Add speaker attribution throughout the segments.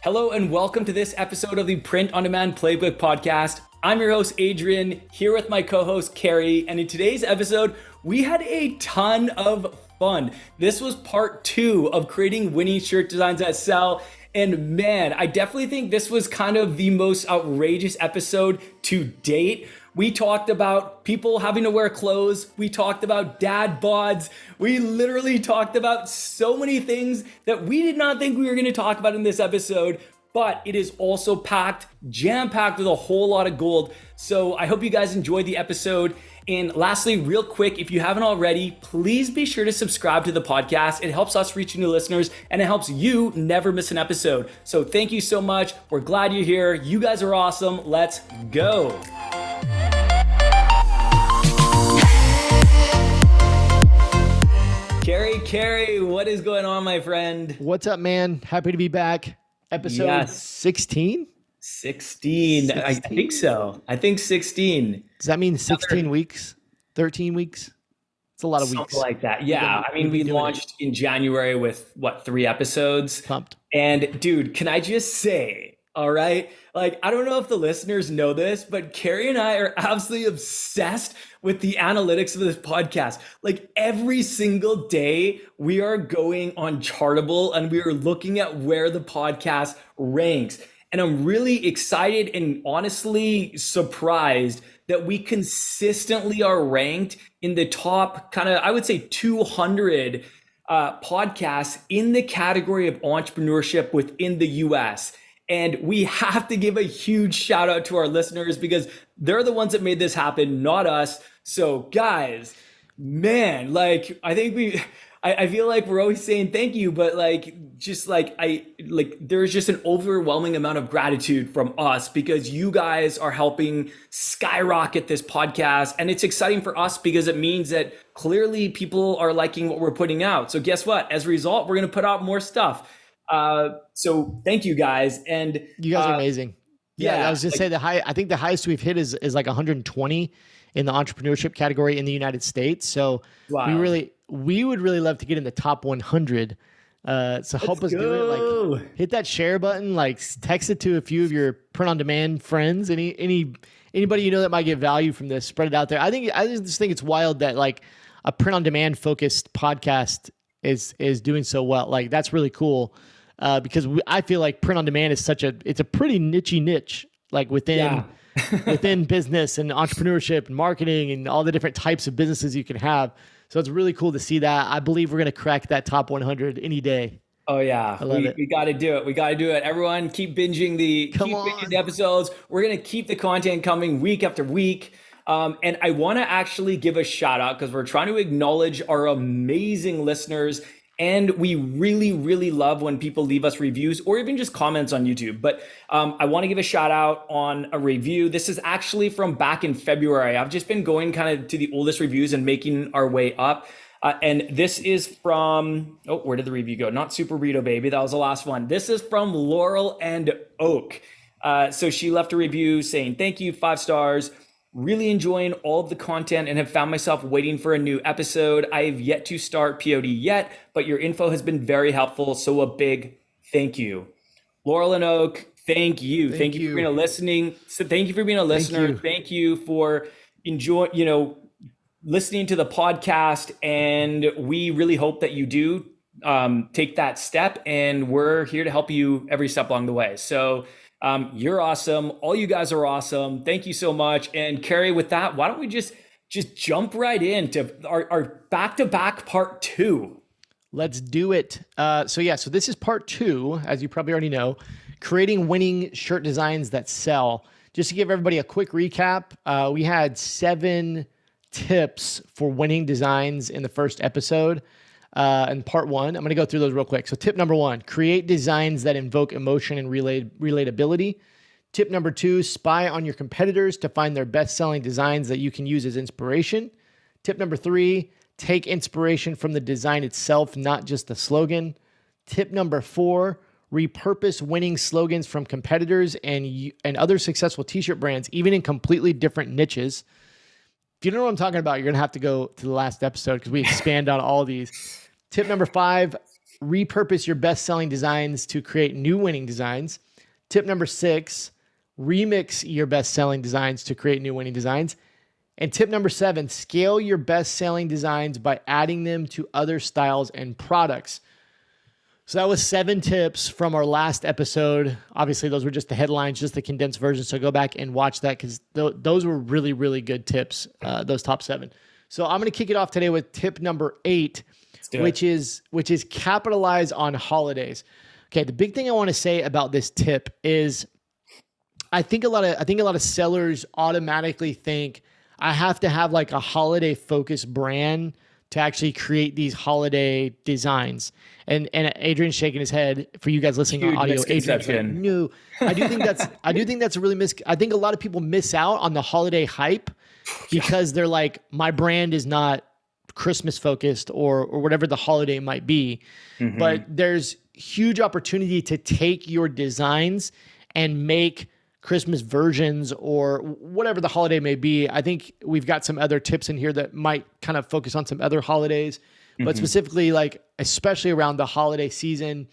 Speaker 1: Hello and welcome to this episode of the Print on Demand Playbook Podcast. I'm your host, Adrian, here with my co-host, Kerry, and in today's episode, we had a ton of fun. This was part 2 of creating winning shirt designs that sell, and man, I definitely think this was kind of the most outrageous episode to date. We talked about people having to wear clothes. We talked about dad bods. We literally talked about so many things that we did not think we were going to talk about in this episode, but it is also packed, jam-packed with a whole lot of gold. So I hope you guys enjoyed the episode. And lastly, real quick, if you haven't already, please be sure to subscribe to the podcast. It helps us reach new listeners and it helps you never miss an episode. So thank you so much. We're glad you're here. You guys are awesome. Let's go. Kerry, what is going on, my friend?
Speaker 2: What's up, man? Happy to be back. Episode 16?
Speaker 1: 16. I think so. I think 16.
Speaker 2: Does that mean 16 weeks? 13 weeks? It's a lot of weeks.
Speaker 1: Something like that. Yeah. I mean, we launched in January with 3 episodes?
Speaker 2: Pumped.
Speaker 1: And dude, can I just say, all right, like, I don't know if the listeners know this, but Kerry and I are absolutely obsessed with the analytics of this podcast. Like every single day we are going on Chartable and we are looking at where the podcast ranks. And I'm really excited and honestly surprised that we consistently are ranked in the top kind of, I would say 200 podcasts in the category of entrepreneurship within the US. And we have to give a huge shout out to our listeners because they're the ones that made this happen, not us. So guys, man, like, I think I feel like we're always saying thank you, but there's just an overwhelming amount of gratitude from us because you guys are helping skyrocket this podcast. And it's exciting for us because it means that clearly people are liking what we're putting out. So guess what? As a result, we're going to put out more stuff. So thank you guys. And
Speaker 2: you guys are amazing. Yeah, I was just saying I think the highest we've hit is like 120 in the entrepreneurship category in the United States. So
Speaker 1: wow.
Speaker 2: we would really love to get in the top 100. So help us do it. Like hit that share button, like text it to a few of your print on demand friends. Anybody you know that might get value from this, spread it out there. I just think it's wild that like a print on demand focused podcast is doing so well. Like that's really cool. Because I feel like print on demand is it's a pretty niche, like within business and entrepreneurship and marketing and all the different types of businesses you can have. So it's really cool to see that. I believe we're going to crack that top 100 any day.
Speaker 1: Oh yeah, we got to do it. We got to do it. Everyone keep binging the episodes. We're going to keep the content coming week after week. And I want to actually give a shout out because we're trying to acknowledge our amazing listeners. And we really, really love when people leave us reviews or even just comments on YouTube. But I want to give a shout out on a review. This is actually from back in February. I've just been going kind of to the oldest reviews and making our way up. And this is from, where did the review go? Not Super Burrito Baby. That was the last one. This is from Laurel and Oak. So she left a review saying, thank you, 5 stars. Really enjoying all of the content and have found myself waiting for a new episode. I have yet to start POD yet, but your info has been very helpful. So a big thank you. Laurel and Oak, thank you. Thank you for being a listening. So thank you for being a listener. Thank you for listening to the podcast. And we really hope that you do take that step, and we're here to help you every step along the way. So you're awesome. All you guys are awesome. Thank you so much. And Kerry, with that, why don't we just jump right into our back-to-back part 2?
Speaker 2: Let's do it. So this is part 2, as you probably already know, creating winning shirt designs that sell. Just to give everybody a quick recap, we had 7 tips for winning designs in the first episode. In part 1, I'm going to go through those real quick. So tip number 1, create designs that invoke emotion and relatability. Tip number 2, spy on your competitors to find their best-selling designs that you can use as inspiration. Tip number 3, take inspiration from the design itself, not just the slogan. Tip number 4, repurpose winning slogans from competitors and other successful t-shirt brands, even in completely different niches. If you don't know what I'm talking about, you're going to have to go to the last episode because we expand on all these. Tip number 5, repurpose your best-selling designs to create new winning designs. Tip number 6, remix your best-selling designs to create new winning designs. And tip number 7, scale your best-selling designs by adding them to other styles and products. So that was 7 tips from our last episode. Obviously, those were just the headlines, just the condensed version. So go back and watch that because those were really, really good tips, those top 7. So I'm going to kick it off today with tip number 8, which is capitalize on holidays. Okay, the big thing I want to say about this tip is I think a lot of sellers automatically think I have to have like a holiday focused brand to actually create these holiday designs. And Adrian's shaking his head. For you guys listening on audio, Adrian's like, no. I do think that's a really I think a lot of people miss out on the holiday hype because they're like, my brand is not Christmas focused or whatever the holiday might be. Mm-hmm. But there's huge opportunity to take your designs and make Christmas versions or whatever the holiday may be. I think we've got some other tips in here that might kind of focus on some other holidays, but specifically like, especially around the holiday season,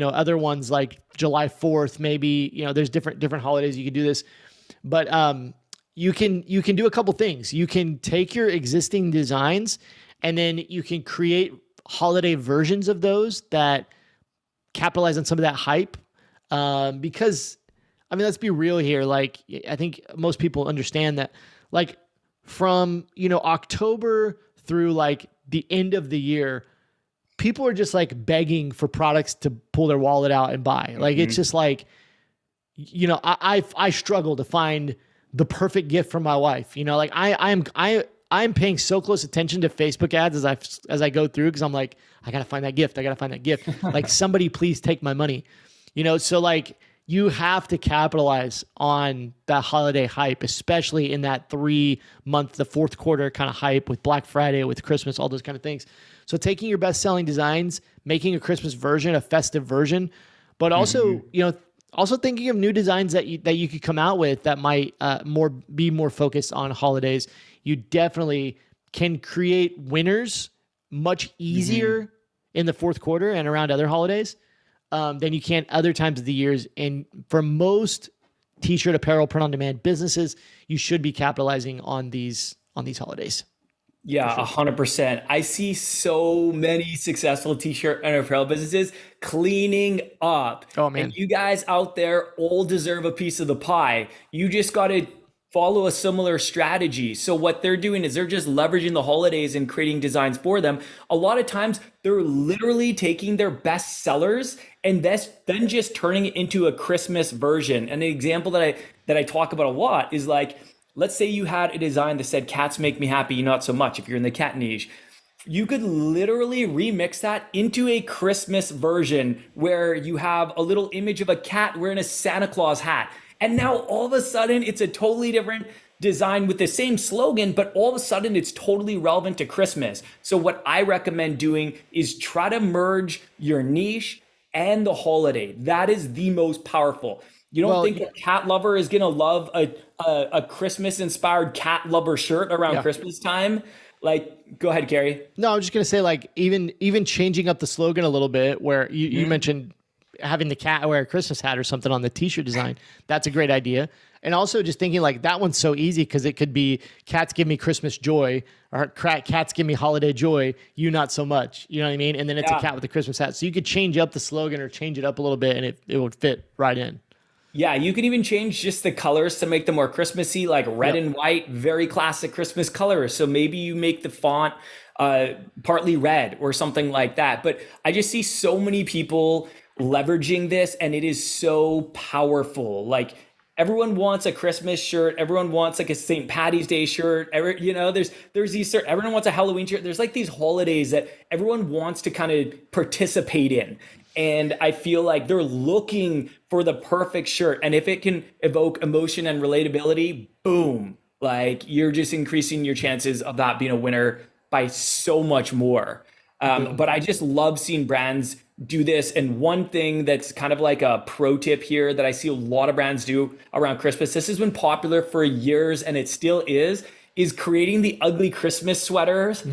Speaker 2: other ones like July 4th, maybe, there's different holidays you can do this, but you can do a couple things. You can take your existing designs and then you can create holiday versions of those that capitalize on some of that hype. Because I mean, let's be real here. Like, I think most people understand that, like, from, October through like the end of the year, people are just like begging for products to pull their wallet out and buy. Like, it's just like, I struggle to find the perfect gift for my wife. Like I'm paying so close attention to Facebook ads as I go through, because I'm like, I gotta find that gift. Like, somebody please take my money. So like, you have to capitalize on that holiday hype, especially in that 3-month, the fourth quarter kind of hype with Black Friday, with Christmas, all those kind of things. So taking your best-selling designs, making a Christmas version, a festive version, but also, also thinking of new designs that you could come out with that might be more focused on holidays. You definitely can create winners much easier in the fourth quarter and around other holidays than you can other times of the years. And for most t-shirt, apparel, print-on-demand businesses, you should be capitalizing on these holidays.
Speaker 1: Yeah, 100%. I see so many successful t-shirt and apparel businesses cleaning up.
Speaker 2: Oh, man.
Speaker 1: And you guys out there all deserve a piece of the pie. You just got to follow a similar strategy. So what they're doing is they're just leveraging the holidays and creating designs for them. A lot of times they're literally taking their best sellers and then just turning it into a Christmas version. And the example that I talk about a lot is like, let's say you had a design that said cats make me happy, not so much, if you're in the cat niche. You could literally remix that into a Christmas version where you have a little image of a cat wearing a Santa Claus hat. And now all of a sudden it's a totally different design with the same slogan, but all of a sudden it's totally relevant to Christmas. So what I recommend doing is try to merge your niche and the holiday. That is the most powerful. You don't think a cat lover is going to love a Christmas inspired cat lover shirt around Christmas time? Like, go ahead, Kerry.
Speaker 2: No, I'm just going to say, like, even changing up the slogan a little bit, where you mentioned having the cat wear a Christmas hat or something on the t-shirt design. That's a great idea. And also just thinking like that one's so easy because it could be cats give me Christmas joy or cats give me holiday joy, you not so much. You know what I mean? And then it's a cat with a Christmas hat. So you could change up the slogan or change it up a little bit and it would fit right in.
Speaker 1: Yeah, you can even change just the colors to make them more Christmassy, like red and white, very classic Christmas colors. So maybe you make the font partly red or something like that. But I just see so many people leveraging this and it is so powerful. Like everyone wants a Christmas shirt. Everyone wants like a St. Patty's Day shirt. There's these, everyone wants a Halloween shirt. There's like these holidays that everyone wants to kind of participate in. And I feel like they're looking for the perfect shirt. And if it can evoke emotion and relatability, boom, like you're just increasing your chances of that being a winner by so much more. But I just love seeing brands do this. And one thing that's kind of like a pro tip here that I see a lot of brands do around Christmas, this has been popular for years and it still is is creating the ugly Christmas sweaters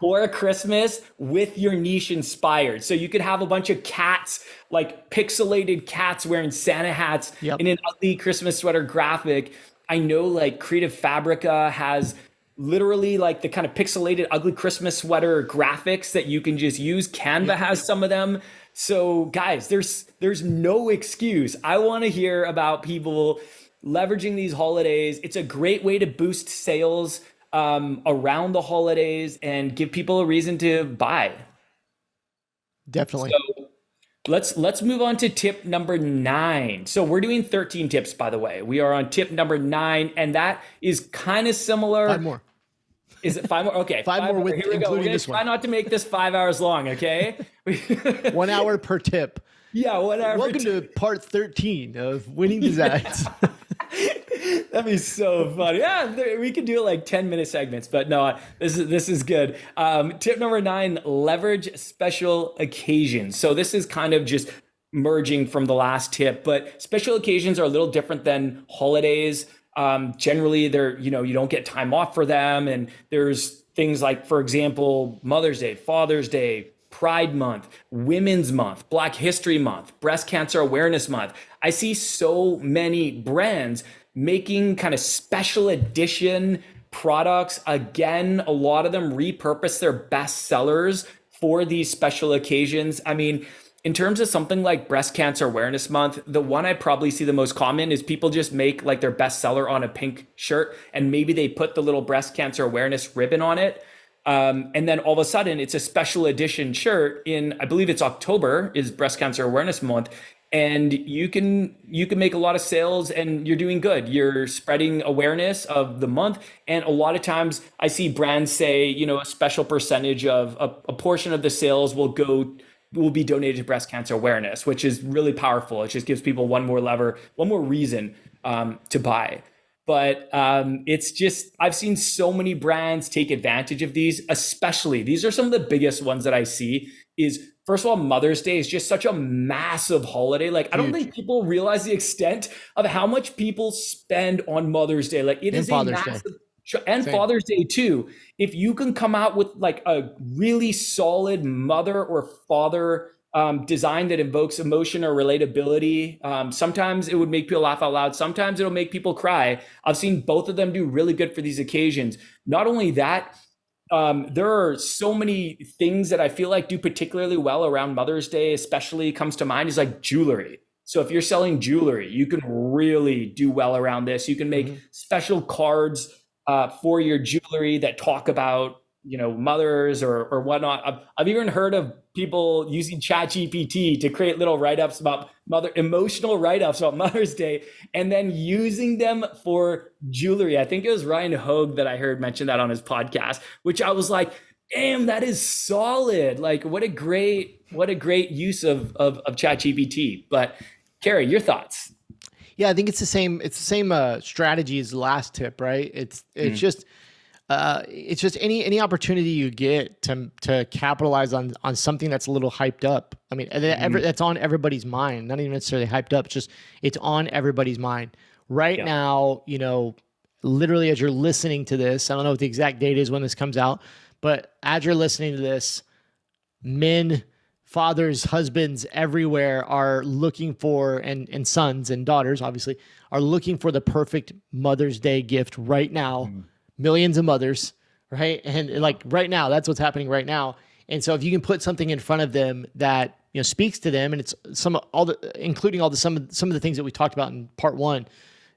Speaker 1: for Christmas with your niche inspired. So you could have a bunch of cats, like pixelated cats wearing Santa hats in an ugly Christmas sweater graphic. I know like Creative Fabrica has literally like the kind of pixelated ugly Christmas sweater graphics that you can just use. Canva has some of them. So guys, there's no excuse. I want to hear about people leveraging these holidays. It's a great way to boost sales around the holidays and give people a reason to buy.
Speaker 2: Definitely.
Speaker 1: So let's move on to tip number 9. So we're doing 13 tips, by the way. We are on tip number 9, and that is kind of similar.
Speaker 2: 5 more.
Speaker 1: Is it 5 more? Okay.
Speaker 2: 5 more with
Speaker 1: Here we go. We're gonna try not to make this 5 hours long, okay?
Speaker 2: 1 hour per tip.
Speaker 1: Yeah, 1 hour.
Speaker 2: Welcome to part 13 of Winning Designs.
Speaker 1: That'd be so funny. Yeah, we could do it like 10-minute segments, but no, this is good. Tip number 9, leverage special occasions. So this is kind of just merging from the last tip, but special occasions are a little different than holidays. Generally, they're, you don't get time off for them. And there's things like, for example, Mother's Day, Father's Day, Pride Month, Women's Month, Black History Month, Breast Cancer Awareness Month. I see so many brands making kind of special edition products. Again, a lot of them repurpose their best sellers for these special occasions. I mean, in terms of something like Breast Cancer Awareness Month, the one I probably see the most common is people just make like their best seller on a pink shirt, and maybe they put the little breast cancer awareness ribbon on it. And then all of a sudden it's a special edition shirt in, I believe it's October is Breast Cancer Awareness Month. And you can make a lot of sales and you're doing good. You're spreading awareness of the month. And a lot of times I see brands say, a special percentage of a portion of the sales will be donated to breast cancer awareness, which is really powerful. It just gives people one more reason to buy. But it's just, I've seen so many brands take advantage of these, especially, these are some of the biggest ones that I see is, first of all, Mother's Day is just such a massive holiday. Like, I don't think people realize the extent of how much people spend on Mother's Day. Like, it is a massive, and Father's Day too. If you can come out with like a really solid mother or father design that invokes emotion or relatability, sometimes it would make people laugh out loud. Sometimes it'll make people cry. I've seen both of them do really good for these occasions. Not only that, there are so many things that I feel like do particularly well around Mother's Day, especially comes to mind is like jewelry. So if you're selling jewelry, you can really do well around this. You can make special cards for your jewelry that talk about, mothers or whatnot. I've even heard of people using ChatGPT to create little write-ups about emotional write-ups about Mother's Day, and then using them for jewelry. I think it was Ryan Hogue that I heard mention that on his podcast, which I was like, damn, that is solid. Like, what a great use of ChatGPT. But Kerry, your thoughts?
Speaker 2: Yeah, I think it's the same strategy as the last tip, right? It's just any opportunity you get to capitalize on something that's a little hyped up. I mean, that's on everybody's mind, not even necessarily hyped up. It's on everybody's mind right now. Literally as you're listening to this, I don't know what the exact date is when this comes out, but as you're listening to this, men, fathers, husbands everywhere are looking for, and sons and daughters obviously are looking for the perfect Mother's Day gift right now. Millions of mothers, right? And like right now, that's what's happening right now. And so if you can put something in front of them that, speaks to them, and it's some of the things that we talked about in part 1,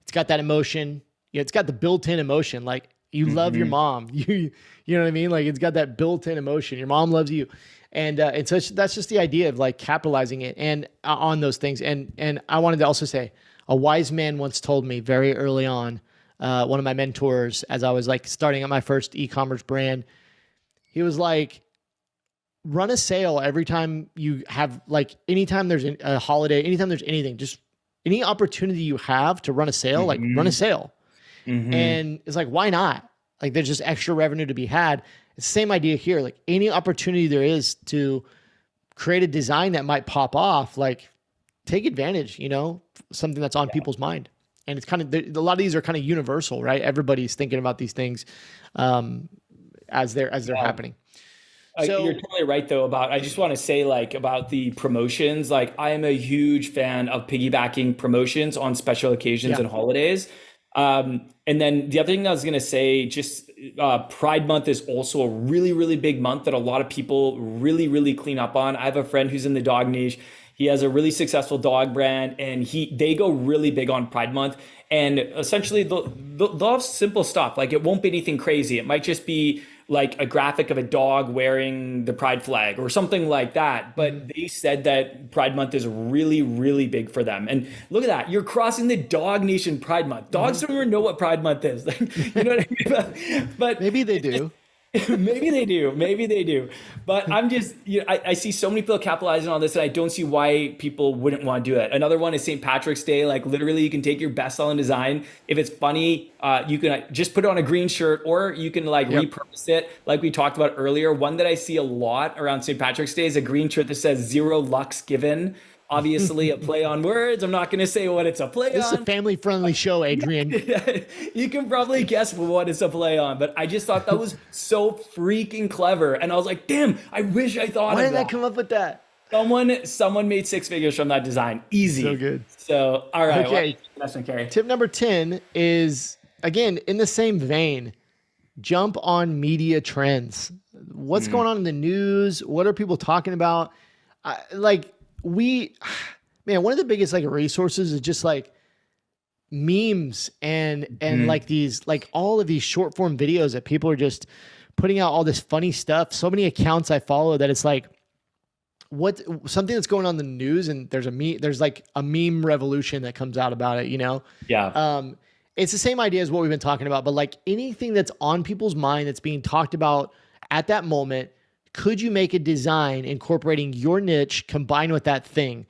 Speaker 2: it's got that emotion, it's got the built-in emotion. Like you love your mom, you know what I mean? Like it's got that built-in emotion. Your mom loves you. And so that's just the idea of like capitalizing it and on those things. And I wanted to also say, a wise man once told me very early on, one of my mentors, as I was like starting at my first e-commerce brand, he was like, run a sale every time you have, like anytime there's a holiday, anytime there's anything, just any opportunity you have to run a sale, like run a sale. And it's like, why not? Like there's just extra revenue to be had. It's the same idea here. Like any opportunity there is to create a design that might pop off, like take advantage, something that's on people's mind. And it's kind of, a lot of these are kind of universal, right? Everybody's thinking about these things as they're happening.
Speaker 1: So you're totally right though I just want to say like about the promotions, like I am a huge fan of piggybacking promotions on special occasions and holidays. And then the other thing I was going to say, just Pride Month is also a really, really big month that a lot of people really, really clean up on. I have a friend who's in the dog niche. He has a really successful dog brand, and they go really big on Pride Month. And essentially, they'll have simple stuff. Like it won't be anything crazy. It might just be like a graphic of a dog wearing the pride flag or something like that. But they said that Pride Month is really, really big for them. And look at that. You're crossing the dog nation Pride Month. Dogs don't even know what Pride Month is. Like, you know what I mean? But
Speaker 2: maybe they do.
Speaker 1: Maybe they do. But I'm just, I see so many people capitalizing on this, and I don't see why people wouldn't want to do it. Another one is St. Patrick's Day. Like literally you can take your best-selling design. If it's funny, you can just put it on a green shirt, or you can like repurpose it like we talked about earlier. One that I see a lot around St. Patrick's Day is a green shirt that says "Zero Lux Given." Obviously a play on words. I'm not going to say what it's a play on.
Speaker 2: This is a family-friendly show, Adrian.
Speaker 1: You can probably guess what it's a play on, but I just thought that was so freaking clever. And I was like, damn, I wish I thought of that.
Speaker 2: Why did I come up with that?
Speaker 1: Someone made 6 figures from that design. Easy.
Speaker 2: So good.
Speaker 1: So, all right.
Speaker 2: Okay.
Speaker 1: Kerry?
Speaker 2: Tip number 10 is, again, in the same vein, jump on media trends. What's going on in the news? What are people talking about? One of the biggest like resources is just like memes and like these, like all of these short form videos that people are just putting out all this funny stuff. So many accounts I follow that it's like something that's going on in the news, and there's like a meme revolution that comes out about it, Yeah. It's the same idea as what we've been talking about, but like anything that's on people's mind that's being talked about at that moment. Could you make a design incorporating your niche combined with that thing?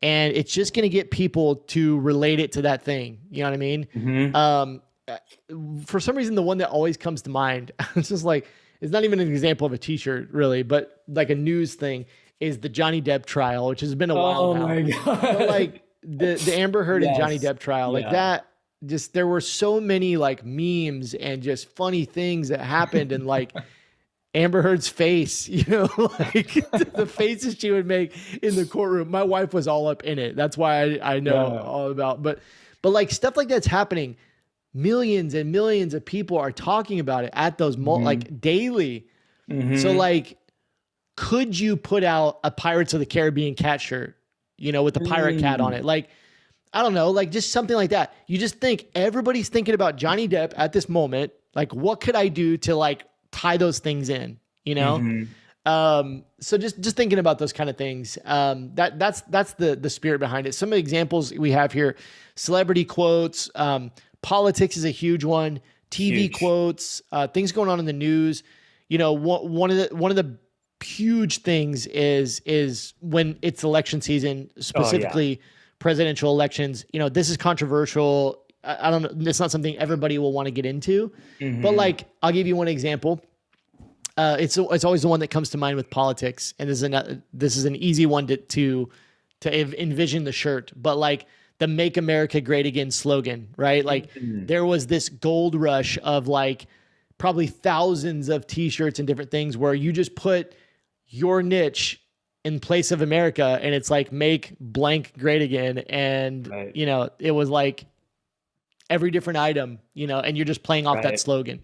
Speaker 2: And it's just going to get people to relate it to that thing. You know what I mean? For some reason, the one that always comes to mind, it's just like, it's not even an example of a t-shirt really, but like a news thing, is the Johnny Depp trial, which has been a while now. Oh my God. But like the Amber Heard and Johnny Depp trial, like that, just, there were so many like memes and just funny things that happened. And like, Amber Heard's face, like the faces she would make in the courtroom. My wife was all up in it. That's why I know all about. But like stuff like that's happening. Millions and millions of people are talking about it at those like daily. So like, could you put out a Pirates of the Caribbean cat shirt, with the pirate cat on it? Like, I don't know, like just something like that. You just think everybody's thinking about Johnny Depp at this moment. Like, what could I do to like tie those things in, so just thinking about those kind of things. That's the spirit behind it. Some of the examples we have here: celebrity quotes, politics is a huge one, TV quotes, things going on in the news. One of the huge things is when it's election season, specifically presidential elections. This is controversial. I don't know. It's not something everybody will want to get into, but like, I'll give you one example. It's always the one that comes to mind with politics, and this is an easy one to envision the shirt. But like the "Make America Great Again" slogan, right? Like there was this gold rush of like probably thousands of T-shirts and different things where you just put your niche in place of America, and it's like "Make blank great again," and it was like every different item, and you're just playing off that slogan.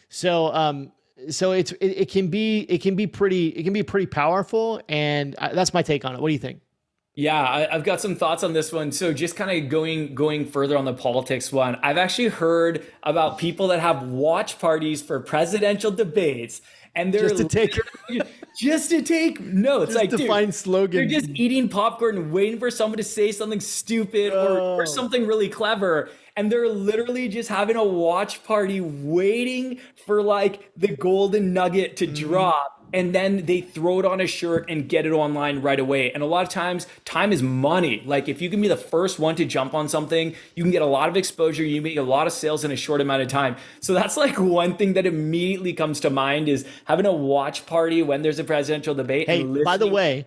Speaker 2: So, it can be pretty powerful, and that's my take on it. What do you think?
Speaker 1: Yeah, I've got some thoughts on this one. So just kind of going further on the politics one, I've actually heard about people that have watch parties for presidential debates, and they're just to take notes,
Speaker 2: just to find slogans.
Speaker 1: They're just eating popcorn and waiting for someone to say something stupid or something really clever. And they're literally just having a watch party waiting for like the golden nugget to drop. And then they throw it on a shirt and get it online right away. And a lot of times, time is money. Like if you can be the first one to jump on something, you can get a lot of exposure. You make a lot of sales in a short amount of time. So that's like one thing that immediately comes to mind is having a watch party when there's a presidential debate.
Speaker 2: Hey, by the way,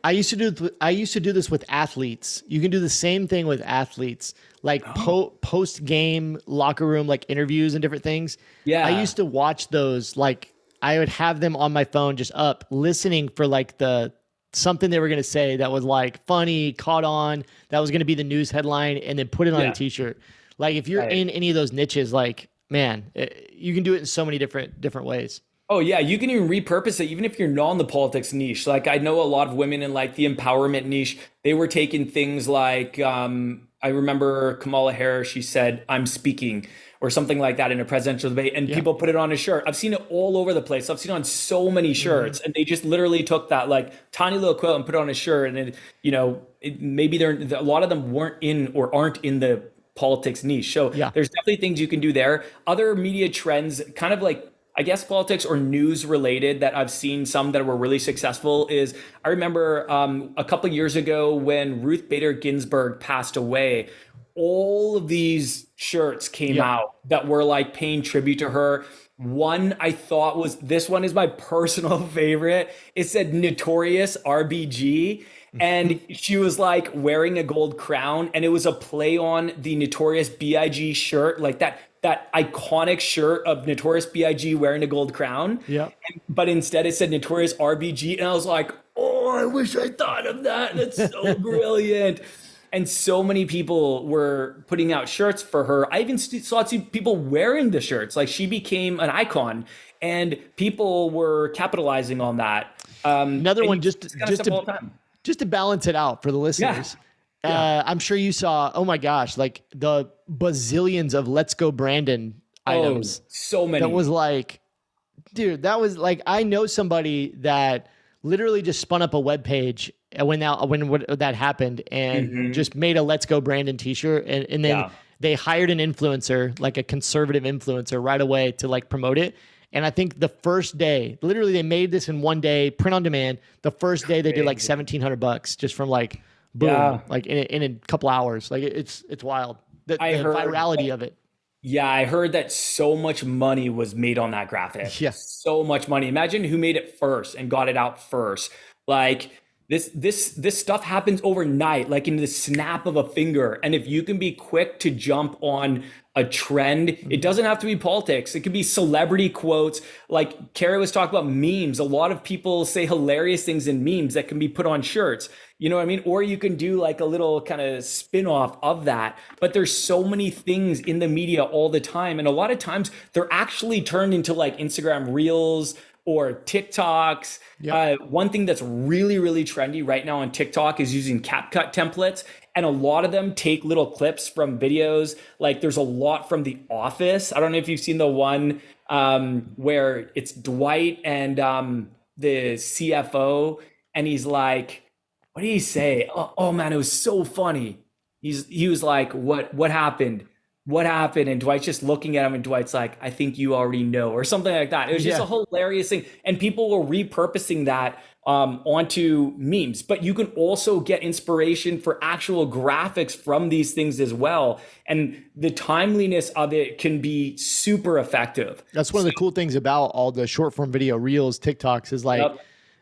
Speaker 2: I used to do this with athletes. You can do the same thing with athletes, like post game locker room, like interviews and different things.
Speaker 1: Yeah.
Speaker 2: I used to watch those. Like I would have them on my phone, just up listening for like the something they were going to say that was like funny, caught on, that was going to be the news headline, and then put it on a t-shirt. Like if you're in any of those niches, like man, you can do it in so many different ways.
Speaker 1: Oh yeah, you can even repurpose it even if you're not in the politics niche. Like I know a lot of women in like the empowerment niche, they were taking things like I remember Kamala Harris, she said, "I'm speaking," or something like that in a presidential debate, and people put it on a shirt. I've seen it all over the place. I've seen it on so many shirts, and they just literally took that like tiny little quote and put it on a shirt. And maybe a lot of them weren't in or aren't in the politics niche. So there's definitely things you can do there. Other media trends, kind of like I guess politics or news related, that I've seen some that were really successful is I remember a couple of years ago when Ruth Bader Ginsburg passed away, all of these shirts came out that were like paying tribute to her. One I thought this one is my personal favorite. It said Notorious RBG. And she was like wearing a gold crown, and it was a play on the Notorious B.I.G. shirt, like that iconic shirt of Notorious B.I.G. wearing a gold crown.
Speaker 2: Yeah.
Speaker 1: But instead it said Notorious RBG. And I was like, oh, I wish I thought of that. That's so brilliant. And so many people were putting out shirts for her. I even saw people wearing the shirts. Like she became an icon, and people were capitalizing on that.
Speaker 2: Another one, just to balance it out for the listeners. I'm sure you saw, oh my gosh, like the bazillions of Let's Go Brandon items.
Speaker 1: So many.
Speaker 2: That was like, dude, that was like, I know somebody that literally just spun up a web page when that happened and just made a Let's Go Brandon t-shirt. And then they hired an influencer, like a conservative influencer right away to like promote it. And I think the first day, literally they made this in one day, print on demand. The first day they did like $1,700 just from like, boom, like in a couple hours. Like it's wild. The virality of it.
Speaker 1: Yeah, I heard that so much money was made on that graphic.
Speaker 2: Yeah.
Speaker 1: So much money. Imagine who made it first and got it out first. Like this stuff happens overnight, like in the snap of a finger. And if you can be quick to jump on a trend, it doesn't have to be politics. It could be celebrity quotes. Like Kerry was talking about memes. A lot of people say hilarious things in memes that can be put on shirts. You know what I mean? Or you can do like a little kind of spin-off of that. But there's so many things in the media all the time. And a lot of times they're actually turned into like Instagram Reels or TikToks. One thing that's really, really trendy right now on TikTok is using CapCut templates. And a lot of them take little clips from videos. Like there's a lot from The Office. I don't know if you've seen the one where it's Dwight and the CFO, and he's like, what did he say? Oh man, it was so funny. He was like, what happened? What happened? And Dwight's just looking at him, and Dwight's like, I think you already know, or something like that. It was just a hilarious thing. And people were repurposing that onto memes. But you can also get inspiration for actual graphics from these things as well. And the timeliness of it can be super effective.
Speaker 2: That's one of the cool things about all the short form video reels, TikToks is like,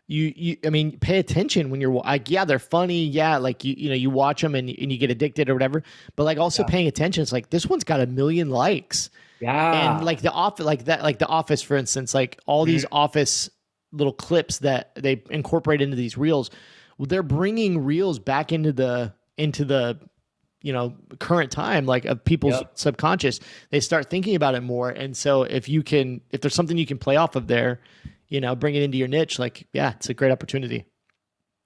Speaker 2: I mean, pay attention when you're like, they're funny. Yeah. Like you watch them and you get addicted or whatever, but like also paying attention. It's like, this one's got 1 million likes. Yeah. And like the Office, for instance, like all these Office little clips that they incorporate into these reels, they're bringing reels back into the current time, like of people's subconscious. They start thinking about it more. And so if there's something you can play off of there, bring it into your niche, like, it's a great opportunity.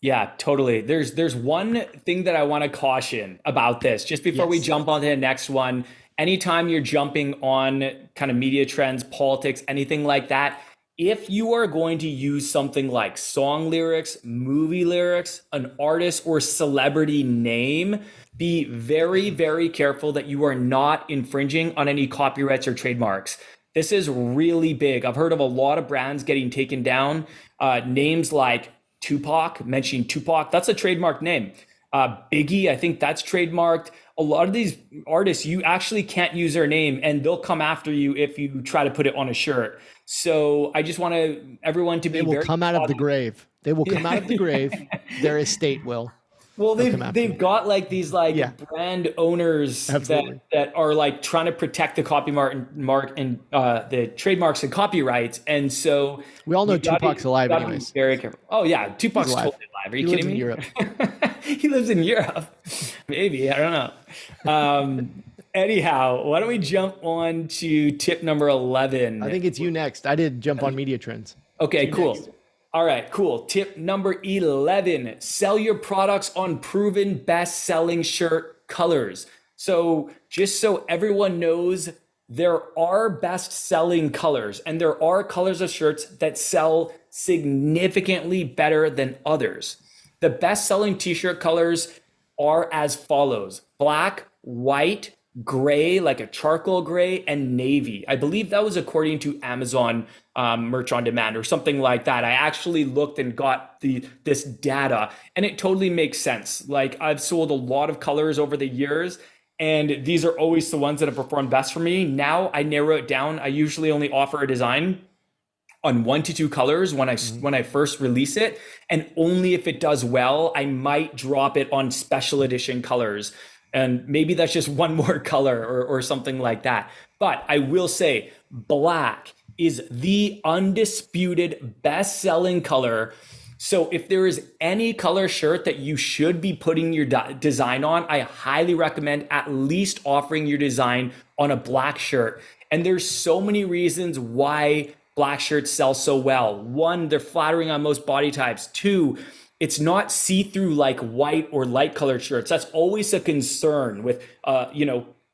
Speaker 2: Yeah, totally. There's one thing that I want to caution about this, just before we jump on to the next one. Anytime you're jumping on kind of media trends, politics, anything like that, if you are going to use something like song lyrics, movie lyrics, an artist or celebrity name, be very, very careful that you are not infringing on any copyrights or trademarks. This is really big. I've heard of a lot of brands getting taken down. Names like Tupac, mentioning Tupac, that's a trademark name.
Speaker 1: Biggie, I think that's trademarked. A lot of these artists, you actually can't use their name and they'll come after you if you try to put it on a shirt. So I just want everyone to be
Speaker 2: They will
Speaker 1: very
Speaker 2: come out of the grave. They will come out of the grave. Their estate will.
Speaker 1: Well, they've got like these brand owners that are like trying to protect the copy mark and the trademarks and copyrights, and so
Speaker 2: we all know Tupac's alive, anyways.
Speaker 1: Very careful. Oh yeah, Tupac's totally alive. Are you kidding me?
Speaker 2: He lives in Europe.
Speaker 1: He lives in Europe. Maybe, I don't know. Anyhow, why don't we jump on to tip number 11?
Speaker 2: I think it's you next. I did jump on media trends.
Speaker 1: Okay, cool.
Speaker 2: Next.
Speaker 1: All right, cool. Tip number 11, sell your products on proven best-selling shirt colors. So just so everyone knows, there are best-selling colors, and there are colors of shirts that sell significantly better than others. The best-selling t-shirt colors are as follows: black, white, gray, like a charcoal gray, and navy. I believe that was according to Amazon Merch on Demand or something like that. I actually looked and got this data, and it totally makes sense. Like, I've sold a lot of colors over the years, and these are always the ones that have performed best for me. Now I narrow it down. I usually only offer a design on 1 to 2 colors when I first release it, and only if it does well, I might drop it on special edition colors. And maybe that's just one more color or something like that. But I will say black is the undisputed best-selling color. So if there is any color shirt that you should be putting your design on, I highly recommend at least offering your design on a black shirt. And there's so many reasons why black shirts sell so well. 1, they're flattering on most body types. 2, it's not see-through like white or light colored shirts. That's always a concern with,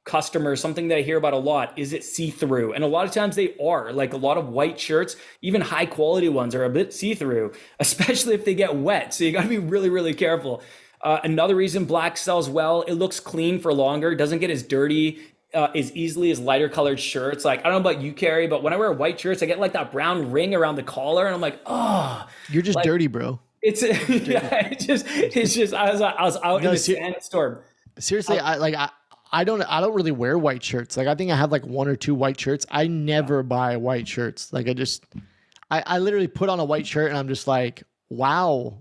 Speaker 1: customers. Something that I hear about a lot is it see-through, and a lot of times they are. Like, a lot of white shirts, even high quality ones, are a bit see-through, especially if they get wet. So you got to be really, really careful. Another reason black sells well: it looks clean for longer, doesn't get as dirty as easily as lighter colored shirts. Like, I don't know about you, Kerry, but when I wear white shirts, I get like that brown ring around the collar, and I'm like, oh,
Speaker 2: you're just dirty, bro.
Speaker 1: It's just I was out in the sandstorm.
Speaker 2: Seriously, I don't really wear white shirts. Like, I think I have like 1 or 2 white shirts. I never buy white shirts. Like, I literally put on a white shirt and I'm just like, wow,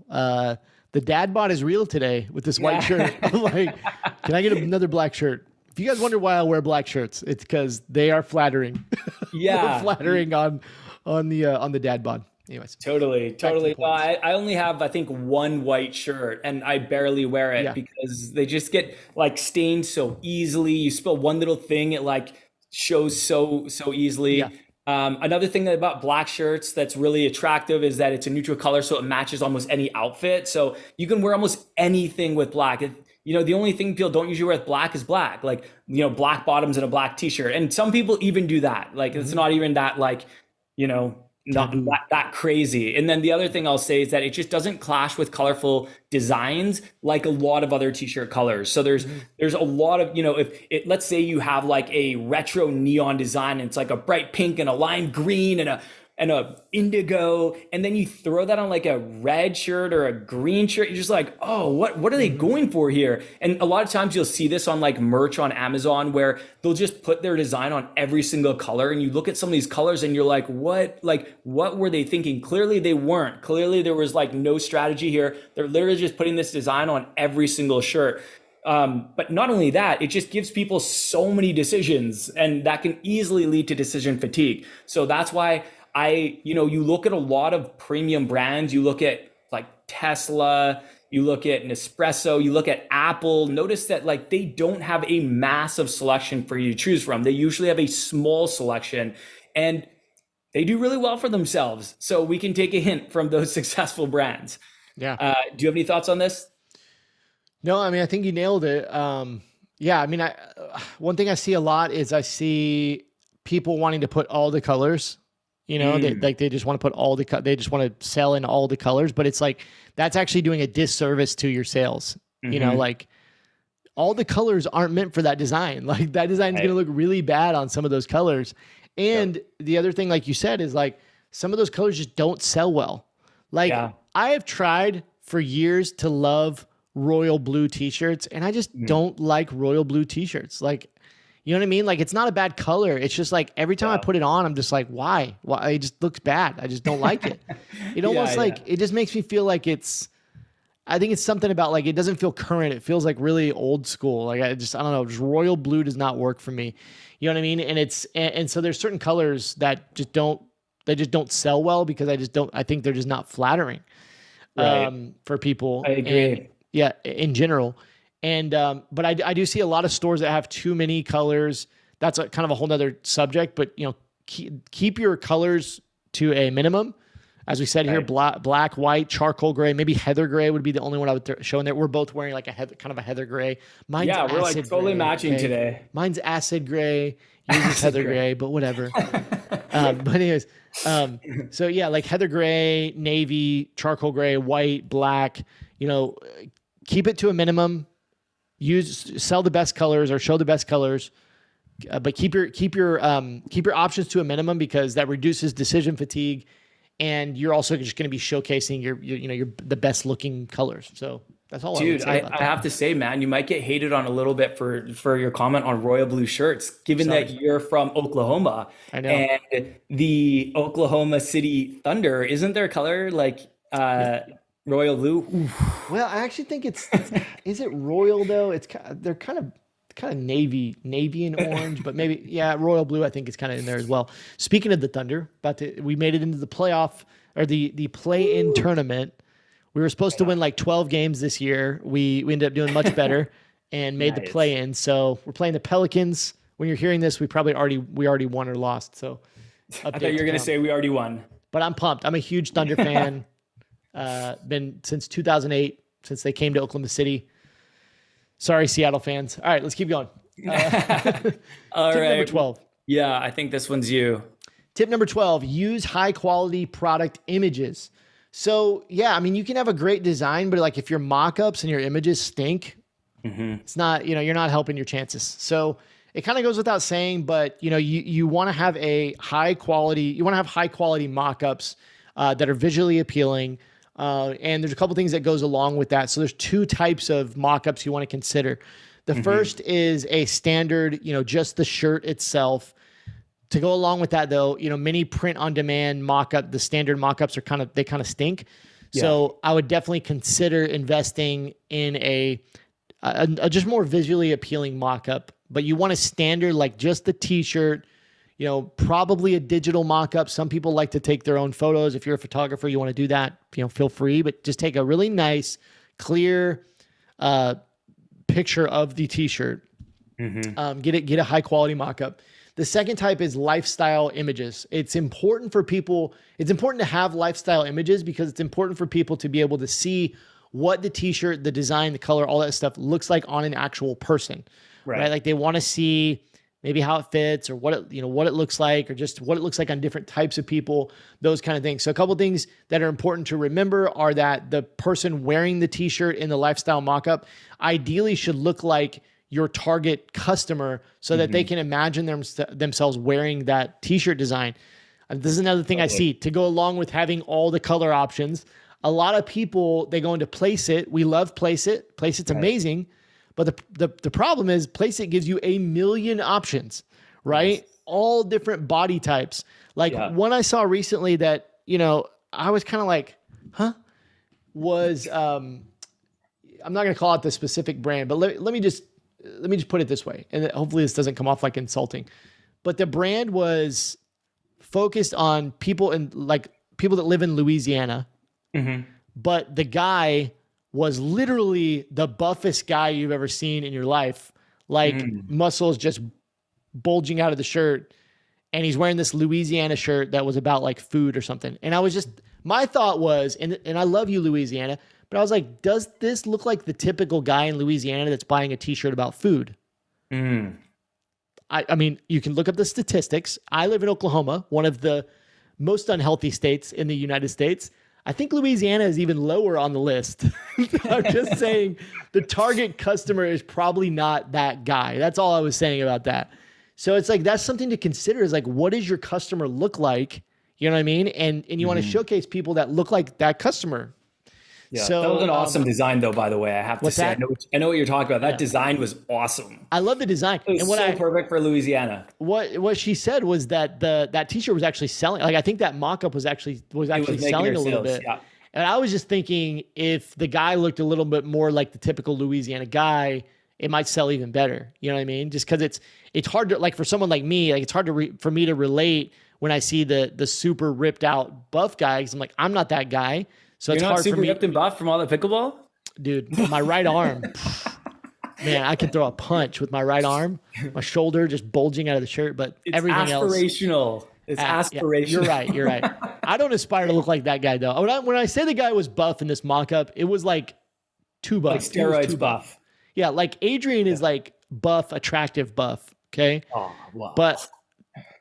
Speaker 2: the dad bod is real today with this white shirt. I'm like, can I get another black shirt? If you guys wonder why I wear black shirts, it's because they are flattering.
Speaker 1: Yeah,
Speaker 2: they're flattering on the dad bod. Anyways,
Speaker 1: totally. No, I only have, I think, 1 white shirt, and I barely wear it because they just get like stained so easily. You spill one little thing, it like shows so easily. Yeah. Another thing about black shirts that's really attractive is that it's a neutral color, so it matches almost any outfit. So you can wear almost anything with black. The only thing people don't usually wear with black is black, like, black bottoms and a black t-shirt. And some people even do that. Like, it's not even that, like, not that crazy. And then the other thing I'll say is that it just doesn't clash with colorful designs like a lot of other t-shirt colors. So there's a lot of, let's say you have like a retro neon design and it's like a bright pink and a lime green and a indigo, and then you throw that on like a red shirt or a green shirt, you're just like, oh, what are they going for here? And a lot of times you'll see this on like merch on Amazon, where they'll just put their design on every single color, and you look at some of these colors and you're like, what were they thinking? Clearly they weren't. Clearly there was like no strategy here. They're literally just putting this design on every single shirt. But not only that, it just gives people so many decisions, and that can easily lead to decision fatigue. So that's why you look at a lot of premium brands, you look at like Tesla, you look at Nespresso, you look at Apple, notice that like they don't have a massive selection for you to choose from. They usually have a small selection, and they do really well for themselves. So we can take a hint from those successful brands.
Speaker 2: Yeah.
Speaker 1: Do you have any thoughts on this?
Speaker 2: No, I mean, I think you nailed it. Yeah, I mean, one thing I see a lot is I see people wanting to put all the colors. They just want to put they just want to sell in all the colors, but it's like, that's actually doing a disservice to your sales. Like, all the colors aren't meant for that design. Like, that design is going to look really bad on some of those colors. And the other thing, like you said, is like, some of those colors just don't sell well. Like, I have tried for years to love royal blue t-shirts, and I just don't like royal blue t-shirts. Like, you know what I mean? Like, it's not a bad color. It's just like every time I put it on, I'm just like, why? It just looks bad. I just don't like it. It almost it just makes me feel like I think it's something about like, it doesn't feel current. It feels like really old school. Like I don't know, just royal blue does not work for me. You know what I mean? And so there's certain colors that just don't sell well because I think they're just not flattering for people.
Speaker 1: I agree.
Speaker 2: And, in general. And, but I do see a lot of stores that have too many colors. That's kind of a whole nother subject, but keep your colors to a minimum. As we said here, black, white, charcoal gray, maybe heather gray would be the only one I would show in there. We're both wearing like kind of a heather gray. Mine's
Speaker 1: we're like totally matching today.
Speaker 2: Mine's acid gray. Yours is heather gray, but whatever. But anyways, so yeah, like heather gray, navy, charcoal gray, white, black. Keep it to a minimum. Sell the best colors or show the best colors, but keep your options to a minimum because that reduces decision fatigue. And you're also just going to be showcasing your the best looking colors. So that's all.
Speaker 1: Dude, I have to say, man, you might get hated on a little bit for your comment on royal blue shirts, given that you're from Oklahoma.
Speaker 2: I know.
Speaker 1: And the Oklahoma City Thunder, isn't their color like royal blue? Oof.
Speaker 2: Well, I actually think it's is it royal though? They're kind of navy and orange, but maybe royal blue I think is kind of in there as well. Speaking of the Thunder, we made it into the playoff or the play-in tournament. We were supposed to win like 12 games this year. We ended up doing much better and made the play-in. So we're playing the Pelicans. When you're hearing this, we already won or lost. So
Speaker 1: I thought you were gonna say we already won.
Speaker 2: But I'm pumped. I'm a huge Thunder fan. Been since 2008, since they came to Oklahoma City. Sorry, Seattle fans. All right, let's keep going.
Speaker 1: All right.
Speaker 2: Number 12.
Speaker 1: Yeah, I think this one's you.
Speaker 2: Tip number 12, use high quality product images. So yeah, I mean, you can have a great design, but like if your mock-ups and your images stink, it's not, you're not helping your chances. So it kind of goes without saying, but you want to have high quality mock-ups that are visually appealing. And there's a couple things that goes along with that. So there's two types of mock-ups you want to consider. The first is a standard, just the shirt itself. To go along with that though, many print on demand mock-up, the standard mock-ups they kind of stink. Yeah. So I would definitely consider investing in a just more visually appealing mock-up, but you want a standard, like just the t-shirt, probably a digital mock-up. Some people like to take their own photos. If you're a photographer, you want to do that, feel free, but just take a really nice, clear picture of the t-shirt. Get a high quality mock-up. The second type is lifestyle images. It's important to have lifestyle images because it's important for people to be able to see what the t-shirt, the design, the color, all that stuff looks like on an actual person, right? Like they want to see maybe how it fits or what it looks like or just what it looks like on different types of people, those kind of things. So a couple of things that are important to remember are that the person wearing the t-shirt in the lifestyle mock-up ideally should look like your target customer so that they can imagine themselves wearing that t-shirt design. And this is another thing I see to go along with having all the color options. A lot of people, they go into Place It. We love Place It. Place It's amazing. But the problem is Place It gives you a million options, right? Yes. All different body types. Like one I saw recently that, I was kind of like, was, I'm not going to call out the specific brand, but let me just put it this way. And hopefully this doesn't come off like insulting, but the brand was focused on people that live in Louisiana. But the guy was literally the buffest guy you've ever seen in your life. Like muscles just bulging out of the shirt. And he's wearing this Louisiana shirt that was about like food or something. And my thought was, and I love you, Louisiana, but I was like, does this look like the typical guy in Louisiana that's buying a t-shirt about food? I mean, you can look up the statistics. I live in Oklahoma, one of the most unhealthy states in the United States. I think Louisiana is even lower on the list. I'm just saying the target customer is probably not that guy. That's all I was saying about that. So it's like, that's something to consider is like, what does your customer look like? You know what I mean? And you want to showcase people that look like that customer.
Speaker 1: Yeah,
Speaker 2: So
Speaker 1: that was an awesome design, though. By the way, I have to say, I know what you're talking about. That design was awesome.
Speaker 2: I love the design.
Speaker 1: It was perfect for Louisiana.
Speaker 2: What she said was that that T-shirt was actually selling. Like I think that mock-up was actually selling a little bit. Yeah. And I was just thinking if the guy looked a little bit more like the typical Louisiana guy, it might sell even better. You know what I mean? Just because it's hard to, like, for someone like me, like it's hard for me to relate when I see the super ripped out buff guy. Because I'm like, I'm not that guy. So
Speaker 1: You're
Speaker 2: it's
Speaker 1: not
Speaker 2: hard
Speaker 1: super
Speaker 2: for me.
Speaker 1: ripped and buff from all the pickleball?
Speaker 2: Dude, my right arm, man, I can throw a punch with my right arm. My shoulder just bulging out of the shirt, but
Speaker 1: it's
Speaker 2: everything
Speaker 1: aspirational.
Speaker 2: else.
Speaker 1: It's aspirational.
Speaker 2: Yeah, you're right. I don't aspire to look like that guy, though. When I say the guy was buff in this mock-up, it was like too buff.
Speaker 1: Like steroids buff.
Speaker 2: Yeah, like Adrian is like buff, attractive buff, okay?
Speaker 1: Oh, wow.
Speaker 2: But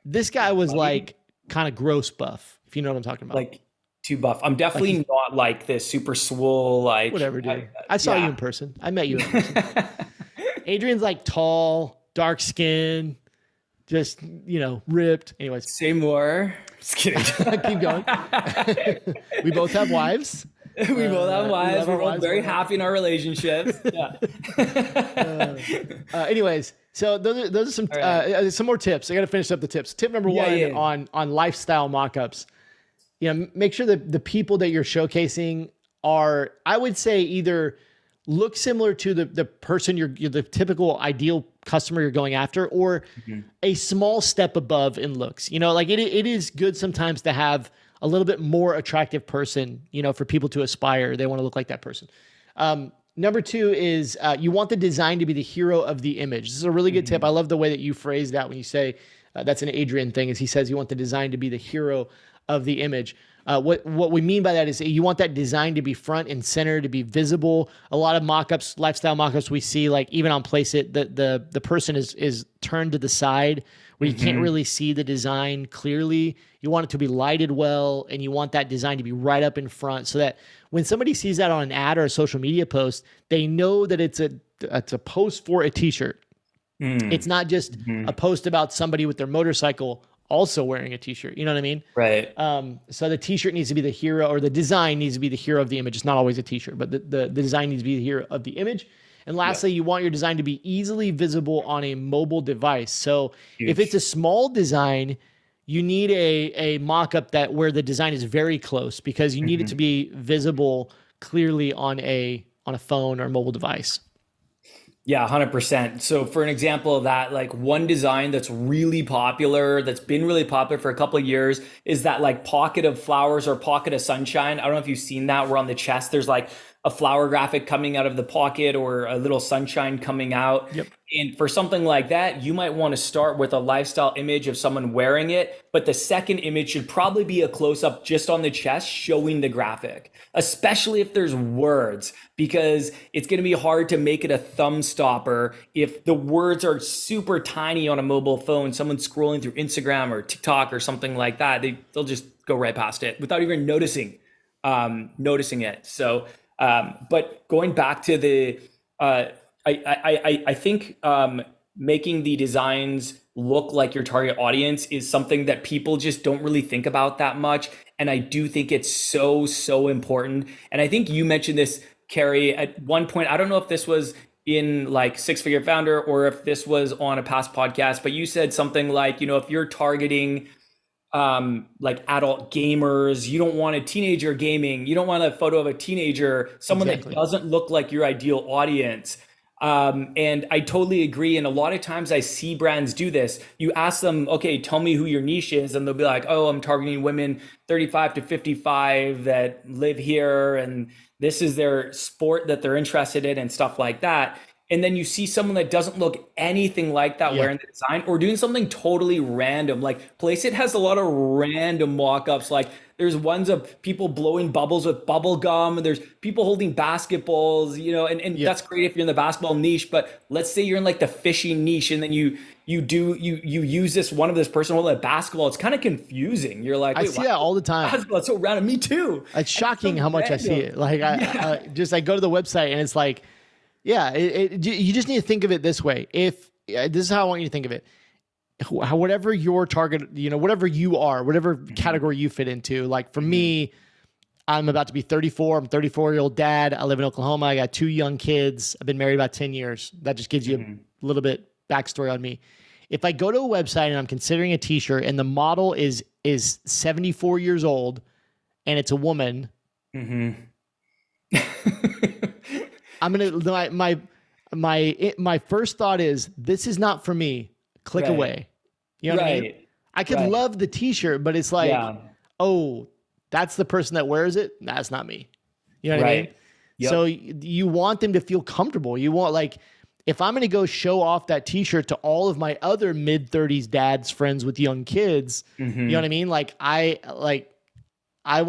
Speaker 2: this guy was like kind of gross buff, if you know what I'm talking about.
Speaker 1: Like too buff. I'm definitely not like this super swole, like
Speaker 2: whatever, dude. I saw you in person. I met you in person. Adrian's like tall, dark skin, just, ripped. Anyways.
Speaker 1: Say more. Just kidding.
Speaker 2: Keep going. We both have wives.
Speaker 1: We both have wives. We're both very happy in our relationships. Yeah.
Speaker 2: Anyways, so those are some more tips. I got to finish up the tips. Tip number one on lifestyle mockups. Make sure that the people that you're showcasing are, I would say, either look similar to the person you're the typical ideal customer you're going after, or a small step above in looks. Like it is good sometimes to have a little bit more attractive person, for people to aspire. They want to look like that person. Number two is you want the design to be the hero of the image. This is a really good tip. I love the way that you phrase that when you say that's an Adrian thing, is he says you want the design to be the hero of the image. What we mean by that is you want that design to be front and center, to be visible. A lot of mockups, lifestyle mockups we see, like even on Place It, the person is turned to the side where you can't really see the design clearly. You want it to be lighted well, and you want that design to be right up in front so that when somebody sees that on an ad or a social media post, they know that it's a post for a t-shirt. It's not just a post about somebody with their motorcycle also wearing a t-shirt. You know what I mean?
Speaker 1: Right.
Speaker 2: So the t-shirt needs to be the hero, or the design needs to be the hero of the image. It's not always a t-shirt, but the design needs to be the hero of the image. And lastly, you want your design to be easily visible on a mobile device. So if it's a small design, you need a mock-up where the design is very close, because you need it to be visible clearly on a phone or mobile device.
Speaker 1: Yeah, 100%. So for an example of that, like one design that's really popular, that's been really popular for a couple of years, is that like pocket of flowers or pocket of sunshine. I don't know if you've seen that, where on the chest, there's like a flower graphic coming out of the pocket or a little sunshine coming out.
Speaker 2: Yep.
Speaker 1: And for something like that, you might want to start with a lifestyle image of someone wearing it, but the second image should probably be a close-up just on the chest showing the graphic, especially if there's words, because it's going to be hard to make it a thumb stopper if the words are super tiny on a mobile phone. Someone scrolling through Instagram or TikTok or something like that, they'll just go right past it without even noticing it. So but going back to the, I think making the designs look like your target audience is something that people just don't really think about that much. And I do think it's so important. And I think you mentioned this, Kerry, at one point. I don't know if this was in like Six Figure Founder or if this was on a past podcast, but you said something like, if you're targeting like adult gamers, you don't want a teenager gaming, you don't want a photo of a teenager, someone that doesn't look like your ideal audience. And I totally agree. And a lot of times I see brands do this. You ask them, okay, tell me who your niche is. And they'll be like, oh, I'm targeting women 35 to 55 that live here, and this is their sport that they're interested in and stuff like that. And then you see someone that doesn't look anything like that wearing the design or doing something totally random. Like Place It has a lot of random mock-ups. Like there's ones of people blowing bubbles with bubble gum, and there's people holding basketballs, and that's great if you're in the basketball niche. But let's say you're in like the fishing niche, and then you use one of this person holding a basketball. It's kind of confusing. You're like,
Speaker 2: I see that all the time.
Speaker 1: That's so random. Me too.
Speaker 2: It's shocking how much I see it. Like I go to the website and it's like, you just need to think of it this way. If this is how I want you to think of it, whatever your target, whatever you are, whatever category you fit into. Like for me, I'm about to be 34. I'm a 34-year-old dad. I live in Oklahoma. I got 2 young kids. I've been married about 10 years. That just gives you a little bit backstory on me. If I go to a website and I'm considering a t-shirt and the model is 74 years old and it's a woman, I'm gonna my first thought is, this is not for me. Click away. You know what I mean? I could love the t-shirt, but it's like, oh, that's the person that wears it. That's not me. You know what I mean? Yep. So you want them to feel comfortable. You want, like, if I'm going to go show off that t-shirt to all of my other mid-30s dads, friends with young kids, you know what I mean? Like,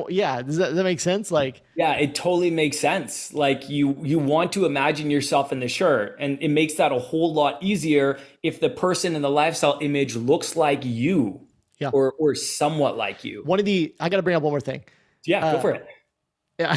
Speaker 2: yeah, does that make sense? Like,
Speaker 1: yeah, it totally makes sense. Like, you want to imagine yourself in the shirt, and it makes that a whole lot easier if the person in the lifestyle image looks like you. Yeah. Or somewhat like you.
Speaker 2: I got to bring up one more thing.
Speaker 1: Yeah, go for it.
Speaker 2: Yeah.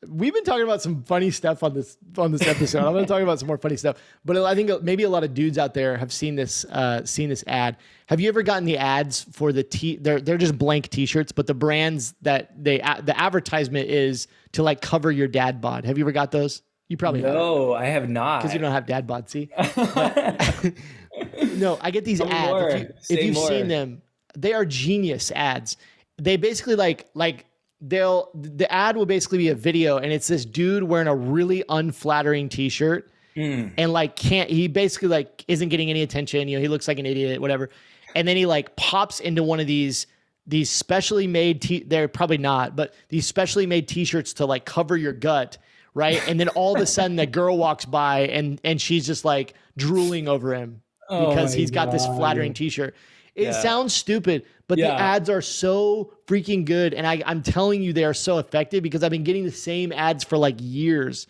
Speaker 2: We've been talking about some funny stuff on this episode. I'm going to talk about some more funny stuff, but I think maybe a lot of dudes out there have seen this ad. Have you ever gotten the ads for they're just blank t-shirts, but the brands that the advertisement is to, like, cover your dad bod. Have you ever got those? You probably have.
Speaker 1: No, I have not.
Speaker 2: Because you don't have dad bod, see? No, I get these ads. If you've seen them, they are genius ads. They basically the ad will basically be a video, and it's this dude wearing a really unflattering t-shirt and he basically isn't getting any attention. You know, he looks like an idiot, whatever. And then he pops into one of these specially made they're probably not, but these specially made t-shirts to cover your gut. Right. And then all of a sudden the girl walks by and she's just drooling over him because he's got this flattering t-shirt. It sounds stupid, but the ads are so freaking good. And I'm telling you, they are so effective because I've been getting the same ads for years.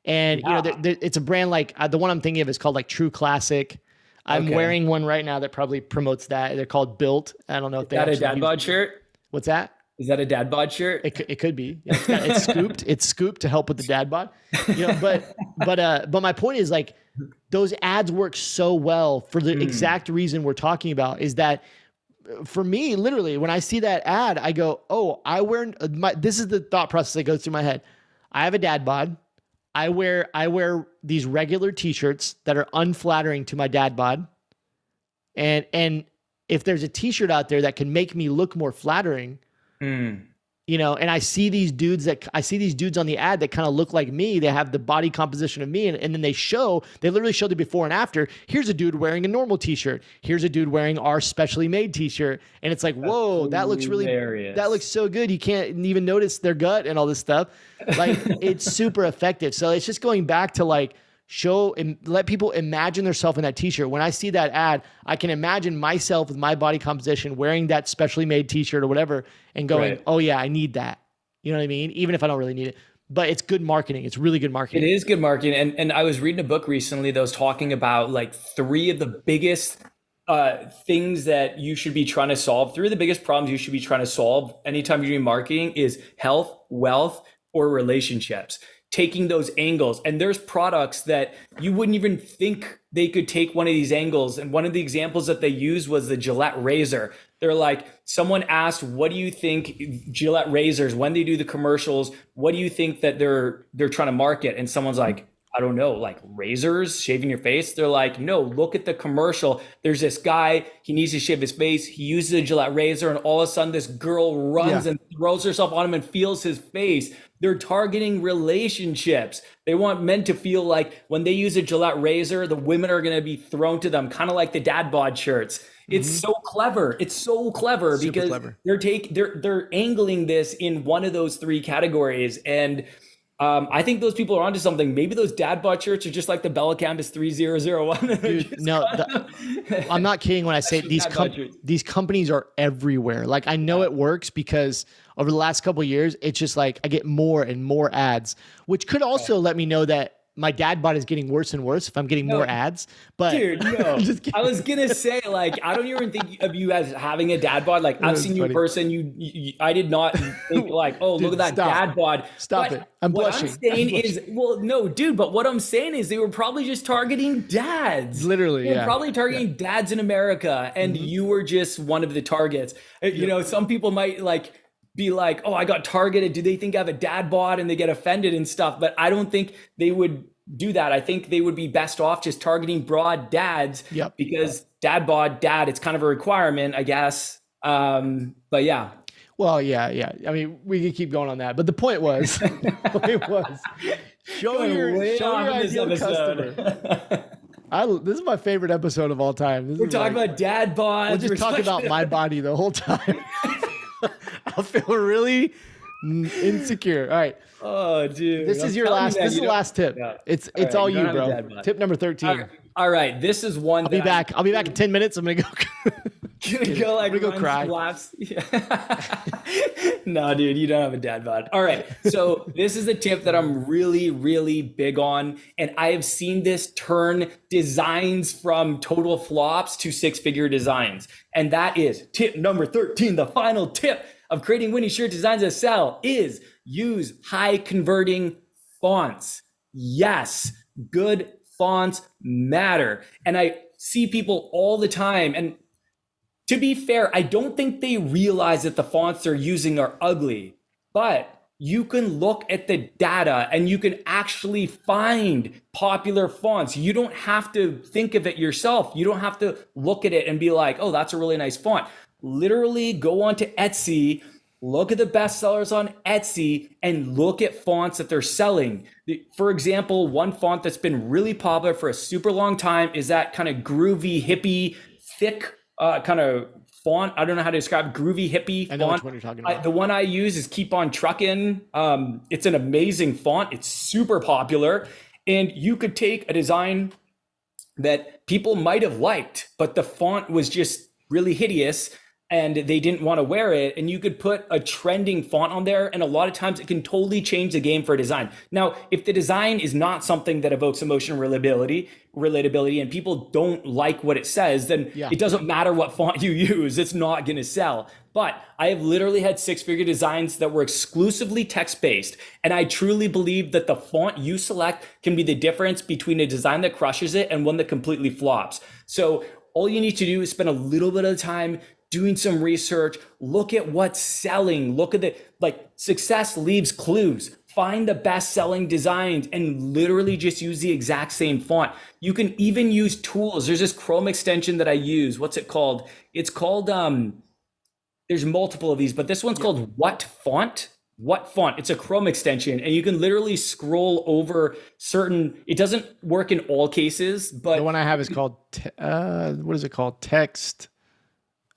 Speaker 2: And, you know, it's a brand the one I'm thinking of is called True Classic. I'm wearing one right now that probably promotes that. They're called Built. I don't know if they
Speaker 1: got a dad bod shirt.
Speaker 2: What's that?
Speaker 1: Is that a dad bod shirt?
Speaker 2: It could be. Yeah, it's scooped. It's scooped to help with the dad bod. You know, but my point is those ads work so well for the exact reason we're talking about. Is that for me, literally, when I see that ad, I go, "Oh, this is the thought process that goes through my head. I have a dad bod. I wear these regular t-shirts that are unflattering to my dad bod, and if there's a t-shirt out there that can make me look more flattering." You know, and I see these dudes on the ad that kind of look like me. They have the body composition of me. And then they literally show the before and after. Here's a dude wearing a normal t-shirt. Here's a dude wearing our specially made t-shirt. And it's whoa, that looks that looks so good. You can't even notice their gut and all this stuff. It's super effective. So it's just going back to show and let people imagine themselves in that t-shirt. When I see that ad, I can imagine myself with my body composition wearing that specially made t-shirt or whatever and going, oh yeah, I need that. You know what I mean? Even if I don't really need it, but it's good marketing. It's really good marketing.
Speaker 1: It is good marketing. And I was reading a book recently that was talking about 3 of the biggest things that you should be trying to solve. 3 of the biggest problems you should be trying to solve anytime you're doing marketing is health, wealth, or relationships. Taking those angles. And there's products that you wouldn't even think they could take one of these angles. And one of the examples that they used was the Gillette razor. They're someone asked, what do you think Gillette razors, when they do the commercials, what do you think that they're trying to market? And someone's like, I don't know, razors, shaving your face. They're like, no, look at the commercial. There's this guy, he needs to shave his face. He uses a Gillette razor, and all of a sudden this girl runs and throws herself on him and feels his face. They're targeting relationships. They want men to feel like when they use a Gillette razor, the women are going to be thrown to them, kind of like the dad bod shirts. It's so clever. It's so clever. Super because clever. They're angling this in one of those 3 categories. And I think those people are onto something. Maybe those dad bod shirts are just like the Bella Campus 3001.
Speaker 2: Dude, no, I'm not kidding when I say these companies are everywhere. I know it works because over the last couple of years, it's just I get more and more ads, which could also let me know that my dad bod is getting worse and worse if I'm getting more ads. But
Speaker 1: dude, no, I was gonna say I don't even think of you as having a dad bod. I've seen you in person. You I did not think oh, dude, look at that dad bod.
Speaker 2: Stop it. I'm blushing.
Speaker 1: What I'm saying is, well, no, dude, but what I'm saying is they were probably just targeting dads.
Speaker 2: Literally,
Speaker 1: they were probably targeting dads in America, and you were just one of the targets. You know, some people might be like, oh, I got targeted. Do they think I have a dad bod? And they get offended and stuff. But I don't think they would do that. I think they would be best off just targeting broad dads because dad bod, dad, it's kind of a requirement, I guess. But yeah.
Speaker 2: Well, yeah. I mean, we could keep going on that, but the point was, show your ideal customer. This is my favorite episode of all time.
Speaker 1: We're talking about dad bods.
Speaker 2: We'll just talk about my body the whole time. I'll feel really insecure. All right.
Speaker 1: Oh, dude.
Speaker 2: This is your last. This is the last tip. Yeah. It's all you, bro. Tip number 13.
Speaker 1: All right. This is one.
Speaker 2: I'll be back. I'll be back in 10 minutes. I'm gonna go.
Speaker 1: I'm gonna go cry. No, dude, you don't have a dad bod. All right. So this is a tip that I'm really, really big on. And I have seen this turn designs from total flops to six-figure designs. And that is tip number 13. The final tip of creating winning shirt designs that sell is use high converting fonts. Yes, good fonts matter. And I see people all the time. And to be fair, I don't think they realize that the fonts they're using are ugly, but you can look at the data and you can actually find popular fonts. You don't have to think of it yourself. You don't have to look at it and be like, oh, that's a really nice font. Literally go onto Etsy, look at the best sellers on Etsy and look at fonts that they're selling. For example, one font that's been really popular for a super long time is that kind of groovy, hippie, thick kind of font. I don't know how to describe groovy hippie font.
Speaker 2: I know which one you're talking about.
Speaker 1: The one I use is Keep On Truckin'. It's an amazing font. It's super popular. And you could take a design that people might have liked, but the font was just really hideous and they didn't want to wear it. And you could put a trending font on there. And a lot of times it can totally change the game for a design. Now, if the design is not something that evokes emotional relatability, and people don't like what it says, then it doesn't matter what font you use. It's not going to sell. But I have literally had six-figure designs that were exclusively text-based. And I truly believe that the font you select can be the difference between a design that crushes it and one that completely flops. So all you need to do is spend a little bit of time doing some research, look at what's selling, look at success leaves clues, find the best selling designs and literally just use the exact same font. You can even use tools. There's this Chrome extension that I use. What's it called? It's called, there's multiple of these, but this one's called What Font? What Font? It's a Chrome extension and you can literally scroll over it doesn't work in all cases, but
Speaker 2: the one I have is called, what is it called? Text.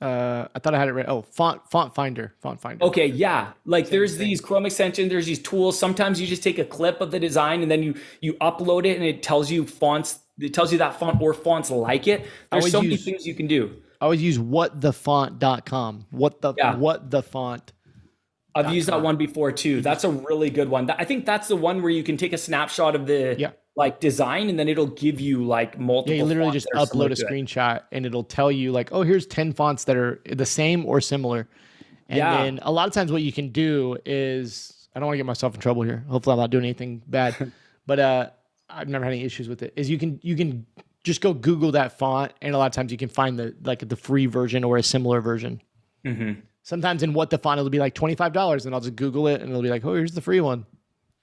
Speaker 2: I thought I had it right. Oh, font finder.
Speaker 1: Okay. Yeah. There's these Chrome extensions, there's these tools. Sometimes you just take a clip of the design and then you upload it and it tells you fonts. It tells you that font or fonts like it. There's so many things you can do.
Speaker 2: I always use whatthefont.com. What the font.
Speaker 1: I've used that one before too. That's a really good one. I think that's the one where you can take a snapshot of the design and then it'll give you multiple.
Speaker 2: Yeah, you literally just upload a screenshot and it'll tell you oh, here's 10 fonts that are the same or similar. And then a lot of times what you can do is, I don't want to get myself in trouble here. Hopefully I'm not doing anything bad, but I've never had any issues with it. Is you can just go Google that font and a lot of times you can find the free version or a similar version. Mm-hmm. Sometimes in What the Font, it'll be $25 and I'll just Google it and it'll be oh, here's the free one.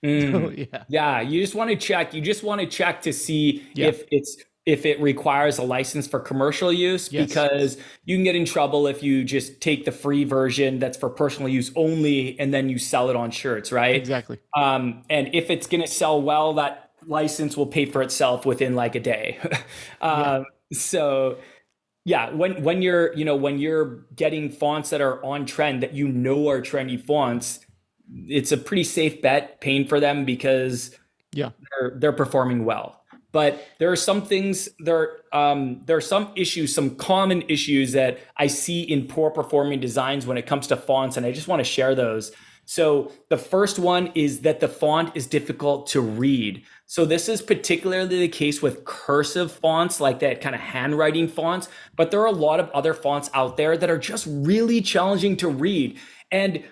Speaker 1: Yeah. You just want to check. You just want to check to see if it requires a license for commercial use, because you can get in trouble if you just take the free version that's for personal use only and then you sell it on shirts, right?
Speaker 2: Exactly.
Speaker 1: And if it's going to sell well, that license will pay for itself within a day. So yeah, when you're getting fonts that are on trend that are trendy fonts, it's a pretty safe bet paying for them because they're performing well. But there are some things, there are some issues, some common issues that I see in poor performing designs when it comes to fonts, and I just want to share those. So the first one is that the font is difficult to read. So this is particularly the case with cursive fonts, like that kind of handwriting fonts, but there are a lot of other fonts out there that are just really challenging to read. And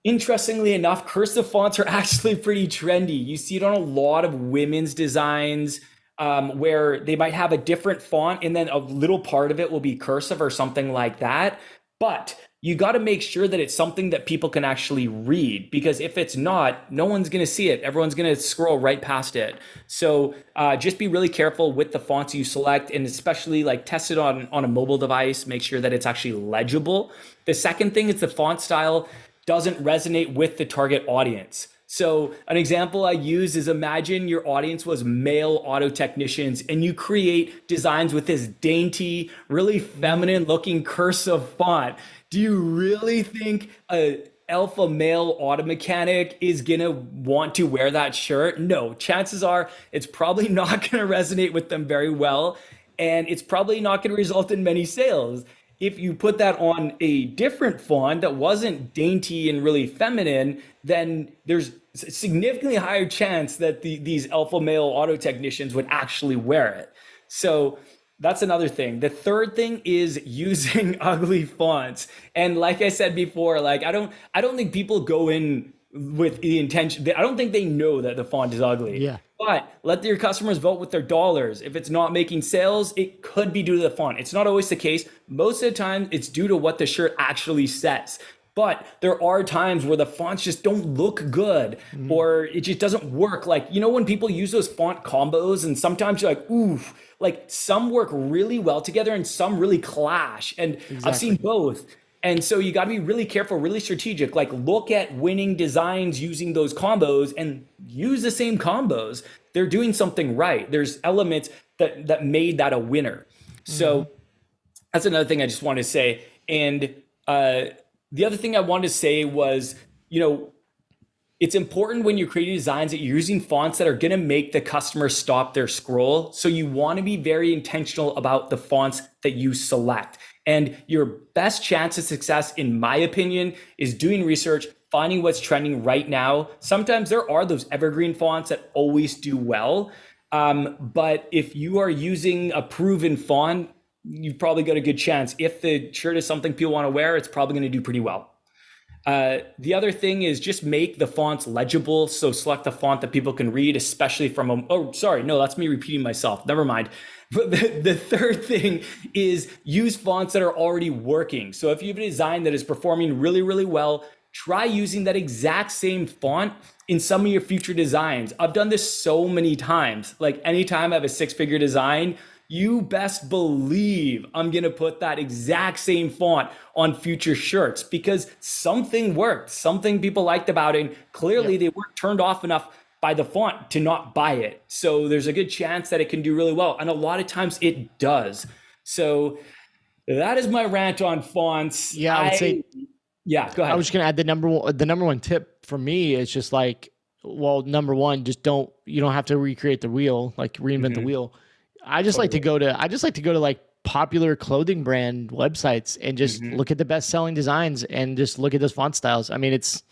Speaker 1: interestingly enough, cursive fonts are actually pretty trendy. You see it on a lot of women's designs where they might have a different font and then a little part of it will be cursive or something like that. But you got to make sure that it's something that people can actually read, because if it's not, no one's going to see it. Everyone's going to scroll right past it. So just be really careful with the fonts you select, and especially like test it on a mobile device. Make sure that it's actually legible. The second thing is the font style doesn't resonate with the target audience. So an example I use is, imagine your audience was male auto technicians and you create designs with this dainty, really feminine looking cursive font. Do you really think a alpha male auto mechanic is gonna want to wear that shirt? No, chances are it's probably not gonna resonate with them very well, and it's probably not gonna result in many sales. If you put that on a different font that wasn't dainty and really feminine, then there's a significantly higher chance that these alpha male auto technicians would actually wear it. So that's another thing. The third thing is using ugly fonts. And like I said before, like I don't think people go in with the intention. I don't think they know that the font is ugly.
Speaker 2: Yeah.
Speaker 1: But let your customers vote with their dollars. If it's not making sales, it could be due to the font. It's not always the case. Most of the time, it's due to what the shirt actually says. But there are times where the fonts just don't look good, or it just doesn't work. Like, you know, when people use those font combos, and sometimes you're like, ooh, like some work really well together and some really clash. And I've seen both. And so you got to be really careful, really strategic. Like, look at winning designs using those combos and use the same combos. They're doing something right. There's elements that made that a winner. So that's another thing I just wanted to say. And the other thing I wanted to say was, you know, it's important when you're creating designs that you're using fonts that are going to make the customer stop their scroll. So you want to be very intentional about the fonts that you select. And your best chance of success, in my opinion, is doing research, finding what's trending right now. Sometimes there are those evergreen fonts that always do well. But if you are using a proven font, you've probably got a good chance. If the shirt is something people want to wear, it's probably going to do pretty well. The other thing is just make the fonts legible. So select a font that people can read, especially from a, oh, sorry, no, that's me repeating myself. Never mind. But the third thing is use fonts that are already working. So if you have a design that is performing really, really well, try using that exact same font in some of your future designs. I've done this so many times. Like anytime I have a 6-figure design, you best believe I'm going to put that exact same font on future shirts, because something worked, something people liked about it. And clearly they weren't turned off enough by the font to not buy it. So there's a good chance that it can do really well. And a lot of times it does. So that is my rant on fonts.
Speaker 2: Yeah, I would say,
Speaker 1: yeah, go ahead.
Speaker 2: I was just going to add the number one tip for me is just like, well, number one, just you don't have to recreate the wheel, like reinvent the wheel. I just like to go to like popular clothing brand websites and just look at the best selling designs and just look at those font styles. I mean, it's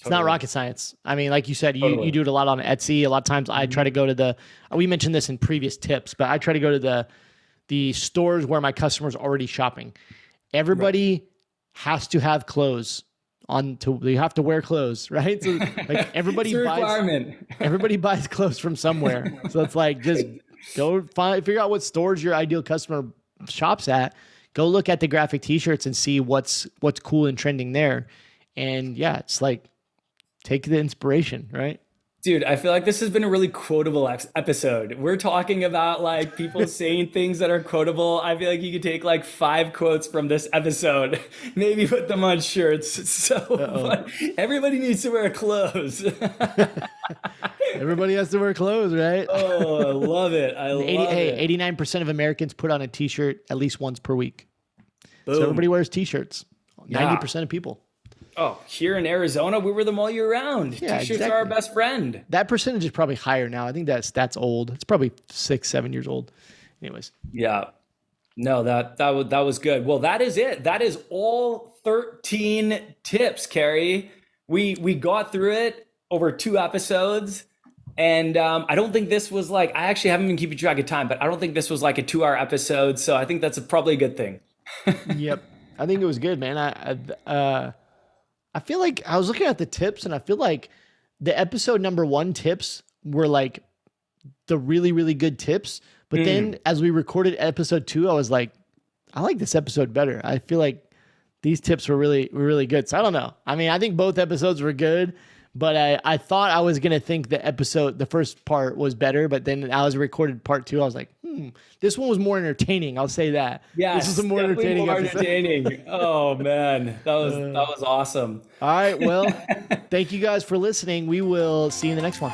Speaker 2: not rocket science. I mean, like you said, you do it a lot on Etsy. A lot of times I try to go to we mentioned this in previous tips, but I try to go to the stores where my customers are already shopping. Everybody has to have clothes you have to wear clothes, right? So like everybody buys clothes from somewhere. So it's like, just go figure out what stores your ideal customer shops at. Go look at the graphic t-shirts and see what's cool and trending there. And yeah, it's like, take the inspiration, right?
Speaker 1: Dude, I feel like this has been a really quotable episode. We're talking about like people saying things that are quotable. I feel like you could take like 5 quotes from this episode, maybe put them on shirts. So everybody needs to wear clothes.
Speaker 2: Everybody has to wear clothes, right?
Speaker 1: Oh, I love it. I love it.
Speaker 2: 89% of Americans put on a t-shirt at least once per week.
Speaker 1: Boom.
Speaker 2: So everybody wears t-shirts. 90% of people.
Speaker 1: Oh, here in Arizona, we wear them all year round.
Speaker 2: Yeah,
Speaker 1: T-shirts are our best friend.
Speaker 2: That percentage is probably higher now. I think that's old. It's probably 6-7 years old. Anyways.
Speaker 1: Yeah. No, that was good. Well, that is it. That is all 13 tips, Kerry. We got through it over 2 episodes. And I don't think this was like, I actually haven't been keeping track of time, but I don't think this was like a 2-hour episode. So I think that's probably a good thing.
Speaker 2: Yep. I think it was good, man. I feel like I was looking at the tips and I feel like the episode number 1 tips were like the really, really good tips. But then as we recorded episode 2, I was like, I like this episode better. I feel like these tips were really good. So I don't know. I mean, I think both episodes were good, but I thought I was going to think the first part was better, but then I was recorded part 2. I was like, this one was more entertaining. I'll say that.
Speaker 1: Yeah,
Speaker 2: this was a more entertaining episode.
Speaker 1: Oh man, that was awesome.
Speaker 2: All right. Well, thank you guys for listening. We will see you in the next one.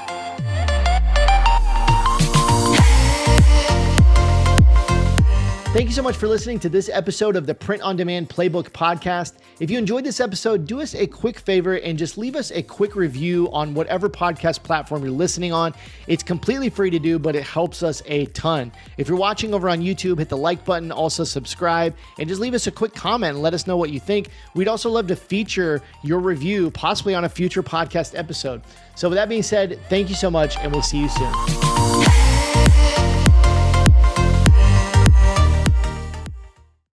Speaker 2: Thank you so much for listening to this episode of the Print on Demand Playbook podcast. If you enjoyed this episode, do us a quick favor and just leave us a quick review on whatever podcast platform you're listening on. It's completely free to do, but it helps us a ton. If you're watching over on YouTube, hit the like button, also subscribe, and just leave us a quick comment and let us know what you think. We'd also love to feature your review, possibly on a future podcast episode. So with that being said, thank you so much, and we'll see you soon.